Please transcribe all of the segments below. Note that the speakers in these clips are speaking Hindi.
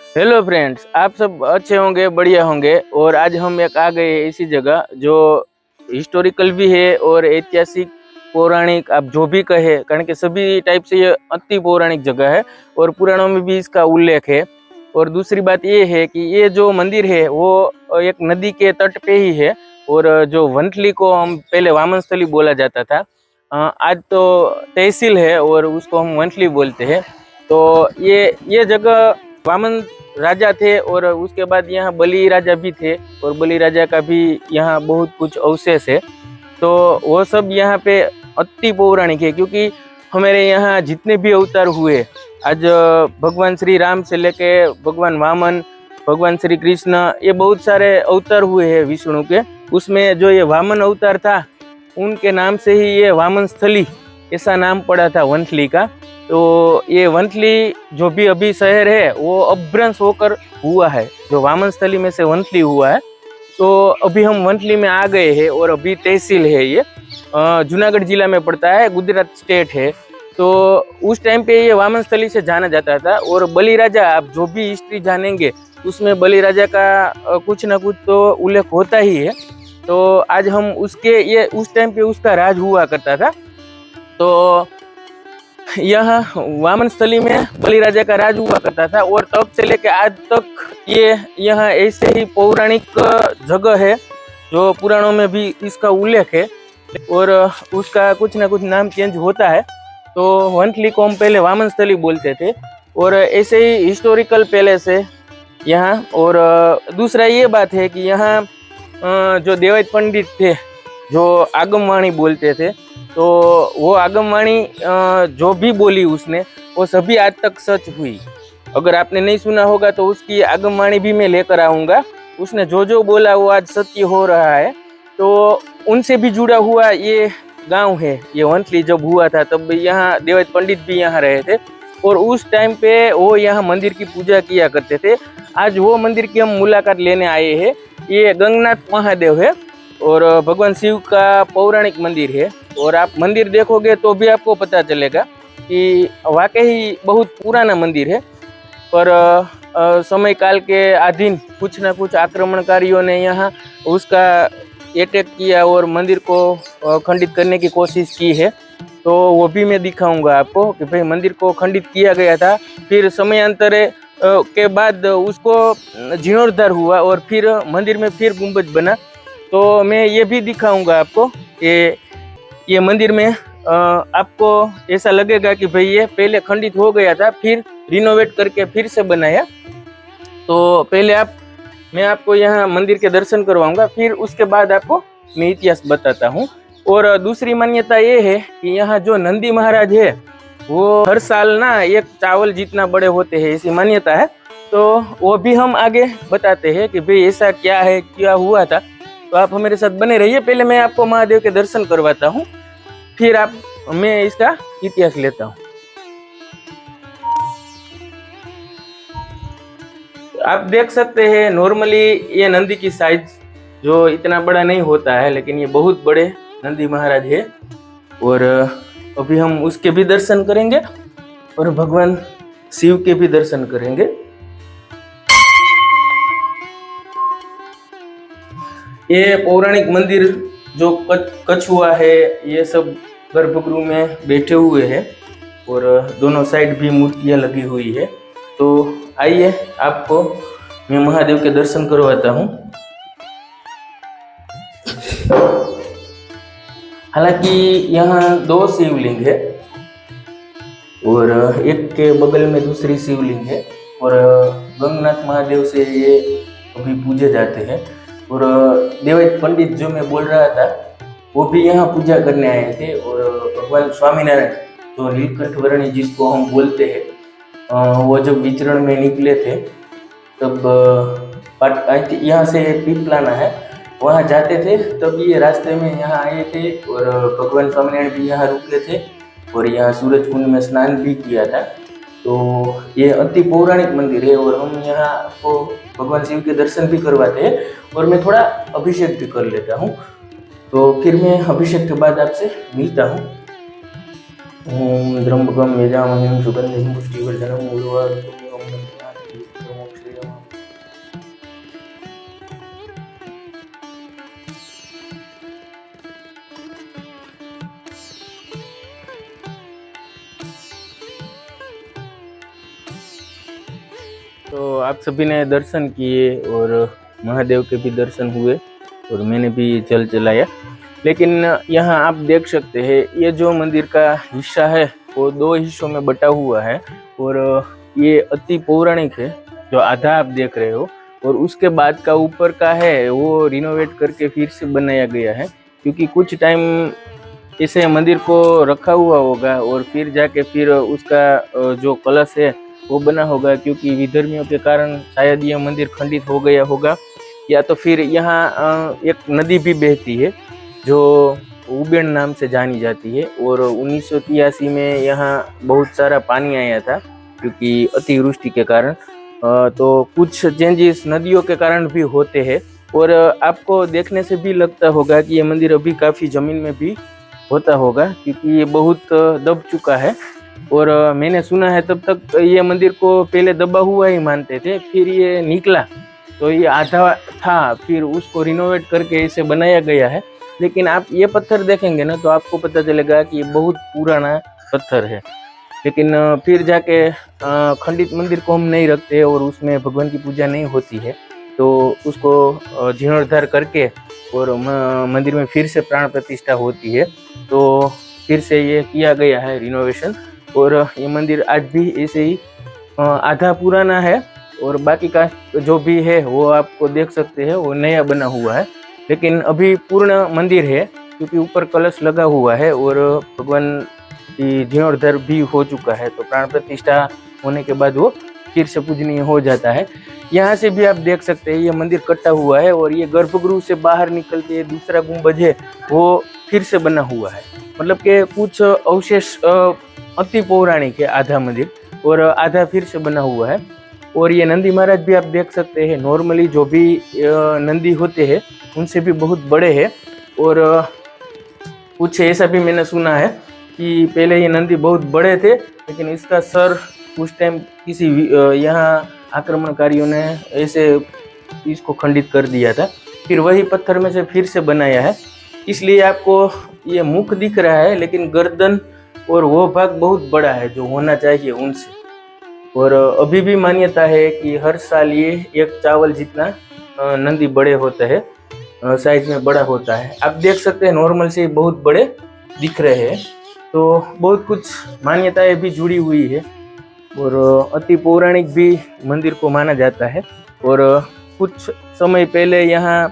हेलो फ्रेंड्स, आप सब अच्छे होंगे, बढ़िया होंगे। और आज हम एक आ गए ऐसी जगह जो हिस्टोरिकल भी है और ऐतिहासिक पौराणिक, आप जो भी कहे, कारण के सभी टाइप से ये अति पौराणिक जगह है और पुराणों में भी इसका उल्लेख है। और दूसरी बात ये है कि ये जो मंदिर है वो एक नदी के तट पे ही है। और जो वंथली को हम पहले वामन स्थली बोला जाता था, आज तो तहसील है और उसको हम वंथली बोलते हैं। तो ये जगह वामन राजा थे और उसके बाद यहाँ बलि राजा भी थे और बलि राजा का भी यहाँ बहुत कुछ अवशेष है। तो वो सब यहाँ पे अति पौराणिक है, क्योंकि हमारे यहाँ जितने भी अवतार हुए, आज भगवान श्री राम से लेके भगवान वामन, भगवान श्री कृष्ण, ये बहुत सारे अवतार हुए हैं विष्णु के। उसमें जो ये वामन अवतार था, उनके नाम से ही ये वामन स्थली ऐसा नाम पड़ा था वंथली का। तो ये वंथली जो भी अभी शहर है वो अपभ्रंश होकर हुआ है, जो वामन स्थली में से वंथली हुआ है। तो अभी हम वंथली में आ गए हैं और अभी तहसील है, ये जूनागढ़ जिला में पड़ता है, गुजरात स्टेट है। तो उस टाइम पे ये वामन स्थली से जाना जाता था। और बलि राजा, आप जो भी हिस्ट्री जानेंगे उसमें बलि राजा का कुछ ना कुछ तो उल्लेख होता ही है। तो आज हम उसके, ये उस टाइम पे उसका राज हुआ करता था। तो यहाँ वामन स्थली में बलि राजा का राज हुआ करता था और तब से लेकर आज तक ये यहाँ ऐसे ही पौराणिक जगह है जो पुराणों में भी इसका उल्लेख है। और उसका कुछ ना कुछ नाम चेंज होता है। तो वंथली को हम पहले वामन स्थली बोलते थे और ऐसे ही हिस्टोरिकल पैलेस है यहाँ। और दूसरा ये बात है कि यहाँ जो देवायत पंडित थे जो आगमवाणी बोलते थे, तो वो आगमवाणी जो भी बोली उसने, वो सभी आज तक सच हुई। अगर आपने नहीं सुना होगा तो उसकी आगमवाणी भी मैं लेकर आऊँगा। उसने जो जो बोला वो आज सत्य हो रहा है। तो उनसे भी जुड़ा हुआ ये गांव है। ये वंथली जब हुआ था तब यहाँ देवायत पंडित भी यहाँ रहे थे और उस टाइम पे वो यहाँ मंदिर की पूजा किया करते थे। आज वो मंदिर की हम मुलाकात लेने आए हैं। ये गंगनाथ महादेव है और भगवान शिव का पौराणिक मंदिर है। और आप मंदिर देखोगे तो भी आपको पता चलेगा कि वाकई बहुत पुराना मंदिर है। पर समय काल के अधीन कुछ ना कुछ आक्रमणकारियों ने यहाँ उसका अटैक किया और मंदिर को खंडित करने की कोशिश की है। तो वो भी मैं दिखाऊंगा आपको कि भाई मंदिर को खंडित किया गया था, फिर समयांतरे के बाद उसको जीर्णोद्धार हुआ और फिर मंदिर में फिर गुंबज बना। तो मैं ये भी दिखाऊंगा आपको कि ये मंदिर में आपको ऐसा लगेगा कि भाई ये पहले खंडित हो गया था, फिर रिनोवेट करके फिर से बनाया। तो पहले मैं आपको यहाँ मंदिर के दर्शन करवाऊंगा, फिर उसके बाद आपको मैं इतिहास बताता हूँ। और दूसरी मान्यता ये है कि यहाँ जो नंदी महाराज है वो हर साल ना एक चावल जितना बड़े होते हैं, ऐसी मान्यता है। तो वो भी हम आगे बताते हैं कि भाई ऐसा क्या है, क्या हुआ था। तो आप हमारे साथ बने रहिए। पहले मैं आपको महादेव के दर्शन करवाता हूँ, फिर मैं इसका इतिहास लेता हूँ। आप देख सकते हैं नॉर्मली ये नंदी की साइज जो इतना बड़ा नहीं होता है, लेकिन ये बहुत बड़े नंदी महाराज है। और अभी हम उसके भी दर्शन करेंगे और भगवान शिव के भी दर्शन करेंगे। ये पौराणिक मंदिर जो कछुआ है, ये सब गर्भगृह में बैठे हुए हैं और दोनों साइड भी मूर्तियां लगी हुई है। तो आइए आपको मैं महादेव के दर्शन करवाता हूँ। हालांकि यहाँ 2 शिवलिंग है और एक के बगल में दूसरी शिवलिंग है और गंगनाथ महादेव से ये अभी पूजे जाते हैं। और देवायत पंडित जो मैं बोल रहा था वो भी यहाँ पूजा करने आए थे। और भगवान स्वामीनारायण जो नीलकंठ वर्णी जिसको हम बोलते हैं, वो जब विचरण में निकले थे तब यहाँ से पीपलाना है, वहाँ जाते थे, तब ये रास्ते में यहाँ आए थे और भगवान स्वामीनारायण भी यहाँ रुके थे और यहाँ सूरज कुंड में स्नान भी किया था। तो ये अति पौराणिक मंदिर है और हम यहाँ आपको भगवान शिव के दर्शन भी करवाते हैं और मैं थोड़ा अभिषेक भी कर लेता हूँ। तो फिर मैं अभिषेक के बाद आपसे मिलता हूँ। ओम द्रंबकम यजामहे सुगंधिं पुष्टिवर्धनम् उर्वारुकम् तो आप सभी ने दर्शन किए और महादेव के भी दर्शन हुए और मैंने भी जल जलाया। लेकिन यहाँ आप देख सकते हैं ये जो मंदिर का हिस्सा है वो दो हिस्सों में बटा हुआ है और ये अति पौराणिक है जो आधा आप देख रहे हो, और उसके बाद का ऊपर का है वो रिनोवेट करके फिर से बनाया गया है, क्योंकि कुछ टाइम इसे मंदिर को रखा हुआ होगा और फिर जाके फिर उसका जो कलश है वो बना होगा, क्योंकि विधर्मियों के कारण शायद यह मंदिर खंडित हो गया होगा, या तो फिर यहाँ एक नदी भी बहती है जो उबेन नाम से जानी जाती है, और 1983 में यहाँ बहुत सारा पानी आया था क्योंकि अतिवृष्टि के कारण। तो कुछ चेंजेस नदियों के कारण भी होते हैं, और आपको देखने से भी लगता होगा कि ये मंदिर अभी काफ़ी ज़मीन में भी होता होगा, क्योंकि ये बहुत दब चुका है। और मैंने सुना है तब तक ये मंदिर को पहले दबा हुआ ही मानते थे, फिर ये निकला तो ये आधा था, फिर उसको रिनोवेट करके इसे बनाया गया है। लेकिन आप ये पत्थर देखेंगे ना तो आपको पता चलेगा कि ये बहुत पुराना पत्थर है। लेकिन फिर जाके खंडित मंदिर को हम नहीं रखते और उसमें भगवान की पूजा नहीं होती है, तो उसको जीर्णोद्धार करके और मंदिर में फिर से प्राण प्रतिष्ठा होती है, तो फिर से ये किया गया है रिनोवेशन। और ये मंदिर आज भी ऐसे ही आधा पुराना है और बाकी का जो भी है वो आपको देख सकते हैं वो नया बना हुआ है, लेकिन अभी पूर्ण मंदिर है क्योंकि ऊपर कलश लगा हुआ है और भगवान की जीर्णोद्धार भी हो चुका है, तो प्राण प्रतिष्ठा होने के बाद वो फिर से पूजनीय हो जाता है। यहाँ से भी आप देख सकते हैं ये मंदिर कटा हुआ है और ये गर्भगृह से बाहर निकल के दूसरा गुंबज है वो फिर से बना हुआ है, मतलब कि कुछ अवशेष अति पौराणिक है आधा मंदिर और आधा फिर से बना हुआ है। और ये नंदी महाराज भी आप देख सकते हैं, नॉर्मली जो भी नंदी होते हैं उनसे भी बहुत बड़े हैं, और कुछ ऐसा भी मैंने सुना है कि पहले ये नंदी बहुत बड़े थे लेकिन इसका सर उस टाइम किसी यहाँ आक्रमणकारियों ने ऐसे इसको खंडित कर दिया था, फिर वही पत्थर में से फिर से बनाया है। इसलिए आपको ये मुख दिख रहा है लेकिन गर्दन और वो भाग बहुत बड़ा है जो होना चाहिए उनसे। और अभी भी मान्यता है कि हर साल ये एक चावल जितना नंदी बड़े होते हैं, साइज में बड़ा होता है। आप देख सकते हैं नॉर्मल से बहुत बड़े दिख रहे हैं, तो बहुत कुछ मान्यताएं भी जुड़ी हुई है और अति पौराणिक भी मंदिर को माना जाता है। और कुछ समय पहले यहाँ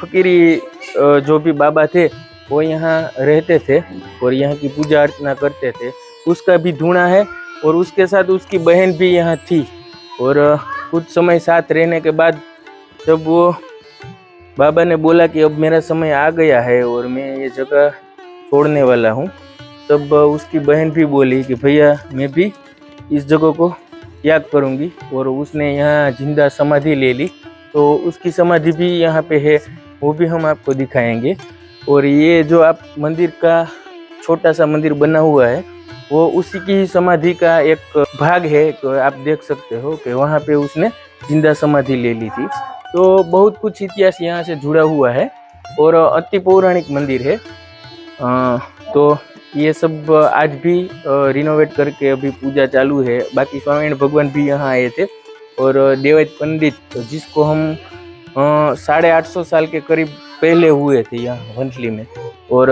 फकीरी जो भी बाबा थे वो यहाँ रहते थे और यहाँ की पूजा अर्चना करते थे, उसका भी धूणा है और उसके साथ उसकी बहन भी यहाँ थी। और कुछ समय साथ रहने के बाद जब वो बाबा ने बोला कि अब मेरा समय आ गया है और मैं ये जगह छोड़ने वाला हूँ, तब उसकी बहन भी बोली कि भैया मैं भी इस जगह को त्याग करूँगी, और उसने यहाँ जिंदा समाधि ले ली। तो उसकी समाधि भी यहाँ पे है, वो भी हम आपको दिखाएंगे। और ये जो आप मंदिर का छोटा सा मंदिर बना हुआ है वो उसी की समाधि का एक भाग है, तो आप देख सकते हो कि वहाँ पे उसने जिंदा समाधि ले ली थी। तो बहुत कुछ इतिहास यहाँ से जुड़ा हुआ है और अति पौराणिक मंदिर है। तो ये सब आज भी रिनोवेट करके अभी पूजा चालू है। बाकी स्वामीनारायण भगवान भी यहाँ आए थे और देवैत पंडित जिसको हम 850 साल के करीब पहले हुए थे यहाँ वंथली में, और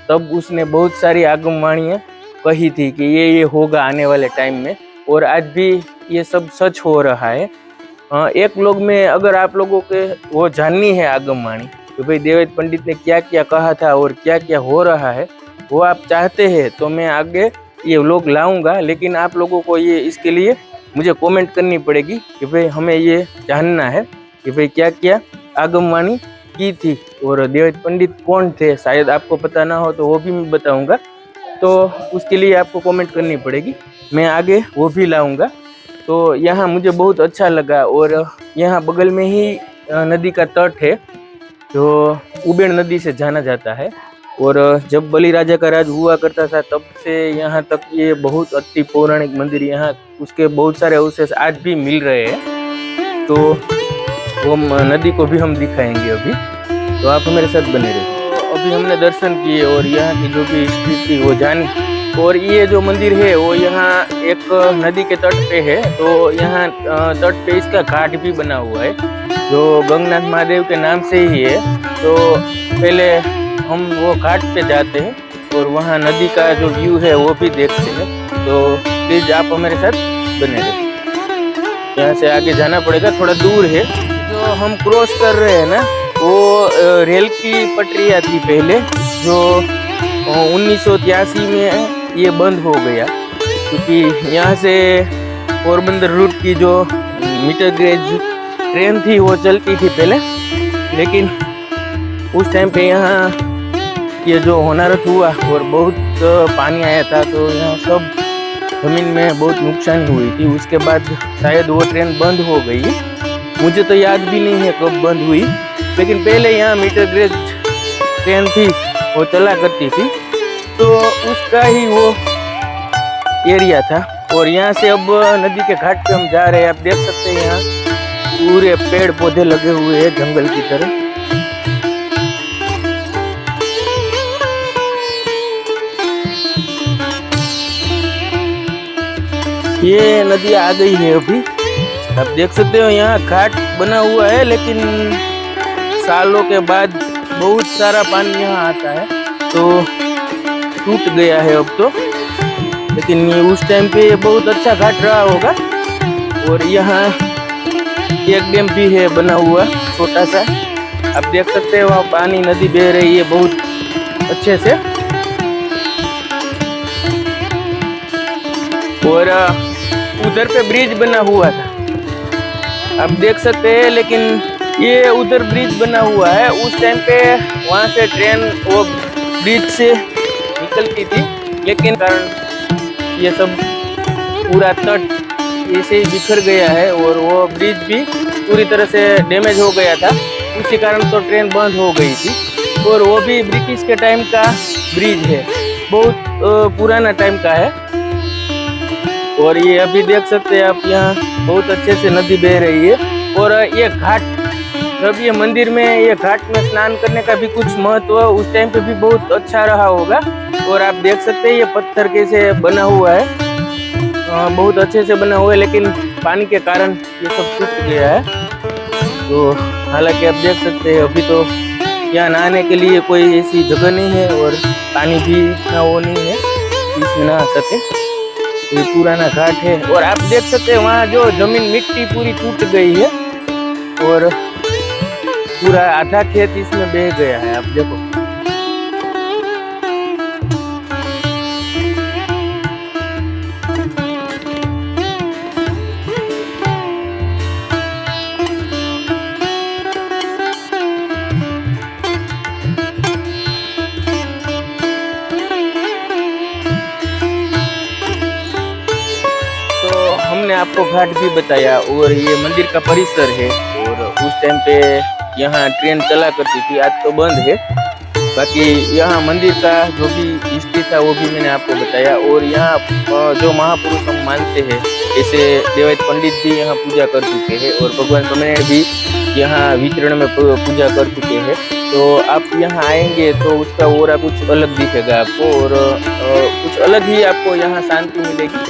तब उसने बहुत सारी आगमवाणियाँ कही थी कि ये होगा आने वाले टाइम में, और आज भी ये सब सच हो रहा है। एक लोग में अगर आप लोगों के वो जाननी है आगमवाणी कि भाई देवैत पंडित ने क्या क्या कहा था और क्या क्या हो रहा है, वो आप चाहते हैं तो मैं आगे ये लोग लाऊंगा, लेकिन आप लोगों को ये इसके लिए मुझे कमेंट करनी पड़ेगी कि भाई हमें ये जानना है कि भाई क्या क्या आगमवाणी की थी और देवैत पंडित कौन थे। शायद आपको पता ना हो तो वो भी मैं बताऊंगा, तो उसके लिए आपको कमेंट करनी पड़ेगी, मैं आगे वो भी लाऊंगा। तो यहाँ मुझे बहुत अच्छा लगा, और यहाँ बगल में ही नदी का तट है जो उबेन नदी से जाना जाता है। और जब बलि राजा का राज हुआ करता था तब से यहाँ तक ये बहुत अति पौराणिक मंदिर, यहाँ उसके बहुत सारे अवशेष आज भी मिल रहे हैं, तो वो नदी को भी हम दिखाएंगे अभी, तो आप हमारे साथ बने रहिए। तो अभी हमने दर्शन किए और यहाँ की जो भी हिस्ट्री थी वो जानी, और ये जो मंदिर है वो यहाँ एक नदी के तट पे है, तो यहाँ तट पे इसका घाट भी बना हुआ है जो गंगनाथ महादेव के नाम से ही है। तो पहले हम वो घाट पे जाते हैं और वहाँ नदी का जो व्यू है वो भी देखते हैं। तो प्लीज आप हमारे साथ बने रहे। यहाँ से आगे जाना पड़ेगा, थोड़ा दूर है। जो हम क्रॉस कर रहे हैं ना, वो रेल की पटरियाँ थी पहले, जो 1983 में ये बंद हो गया, क्योंकि यहाँ से पोरबंदर रूट की जो मीटर गेज ट्रेन थी वो चलती थी पहले, लेकिन उस टाइम पे यहाँ ये जो होनारत हुआ और बहुत पानी आया था, तो यहाँ सब जमीन में बहुत नुकसान हुई थी। उसके बाद शायद वो ट्रेन बंद हो गई, मुझे तो याद भी नहीं है कब बंद हुई, लेकिन पहले यहाँ मीटर गेज ट्रेन थी वो चला करती थी, तो उसका ही वो एरिया था। और यहाँ से अब नदी के घाट पे हम जा रहे हैं। आप देख सकते हैं यहाँ पूरे पेड़ पौधे लगे हुए हैं जंगल की तरह। ये नदी आ गई है अभी, आप देख सकते हो यहाँ घाट बना हुआ है, लेकिन सालों के बाद बहुत सारा पानी यहाँ आता है तो टूट गया है अब तो, लेकिन ये उस टाइम पे बहुत अच्छा घाट रहा होगा। और यहाँ एक डैम भी है बना हुआ छोटा सा, आप देख सकते हो वहाँ पानी नदी बह रही है बहुत अच्छे से। और उधर पे ब्रिज बना हुआ था, आप देख सकते हैं, लेकिन ये उधर ब्रिज बना हुआ है। उस टाइम पे वहाँ से ट्रेन वो ब्रिज से निकलती थी, लेकिन कारण ये सब पूरा तट ऐसे ही बिखर गया है और वो ब्रिज भी पूरी तरह से डैमेज हो गया था, उसी कारण तो ट्रेन बंद हो गई थी। और वो भी ब्रिटिश के टाइम का ब्रिज है, बहुत पुराना टाइम का है। और ये अभी देख सकते हैं आप, यहाँ बहुत अच्छे से नदी बह रही है। और ये घाट, जब ये मंदिर में ये घाट में स्नान करने का भी कुछ महत्व उस टाइम पे भी बहुत अच्छा रहा होगा। और आप देख सकते हैं ये पत्थर कैसे बना हुआ है, बहुत अच्छे से बना हुआ है, लेकिन पानी के कारण ये सब टूट गया है। तो हालांकि आप देख सकते हैं अभी तो यहाँ नहाने के लिए कोई ऐसी जगह नहीं है और पानी भी इतना वो नहीं है इसमें नहा सके। ये पुराना घाट है और आप देख सकते हैं वहाँ जो जमीन मिट्टी पूरी टूट गई है और पूरा आधा खेत इसमें बह गया है, आप देखो। हमने आपको घाट भी बताया और ये मंदिर का परिसर है। और उस टाइम पे यहाँ ट्रेन चला करती थी, आज तो बंद है। बाकी यहाँ मंदिर का जो भी हिस्ट्री था वो भी मैंने आपको बताया। और यहाँ जो महापुरुष हम मानते हैं, जैसे देवायत पंडित भी यहाँ पूजा कर चुके हैं और भगवान स्वामिनारायण भी यहाँ विचरण में पूजा कर चुके हैं। तो आप यहाँ आएंगे तो उसका ओरा कुछ अलग दिखेगा आपको और कुछ अलग ही आपको यहाँ शांति मिलेगी।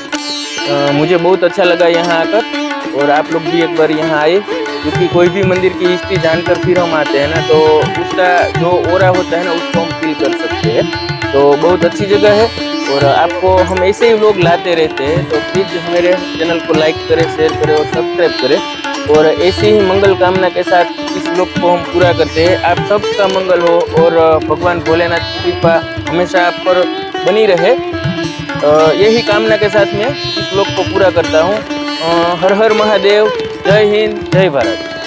मुझे बहुत अच्छा लगा यहाँ आकर और आप लोग भी एक बार यहाँ आए, क्योंकि कोई भी मंदिर की हिस्ट्री जानकर फिर हम आते हैं ना, तो उसका जो ओरा होता है ना उसको हम फील कर सकते हैं। तो बहुत अच्छी जगह है और आपको हम ऐसे ही लोग लाते रहते हैं। तो प्लीज़ मेरे चैनल को लाइक करें, शेयर करें और सब्सक्राइब करें। और ऐसे ही मंगल कामना के साथ इस ब्लॉग को हम पूरा करते हैं। आप सबका मंगल हो और भगवान भोलेनाथ की कृपा हमेशा आप पर बनी रहे, यही कामना के साथ मैं इस ब्लॉग को पूरा करता हूँ। हर हर महादेव, जय हिंद, जय भारत।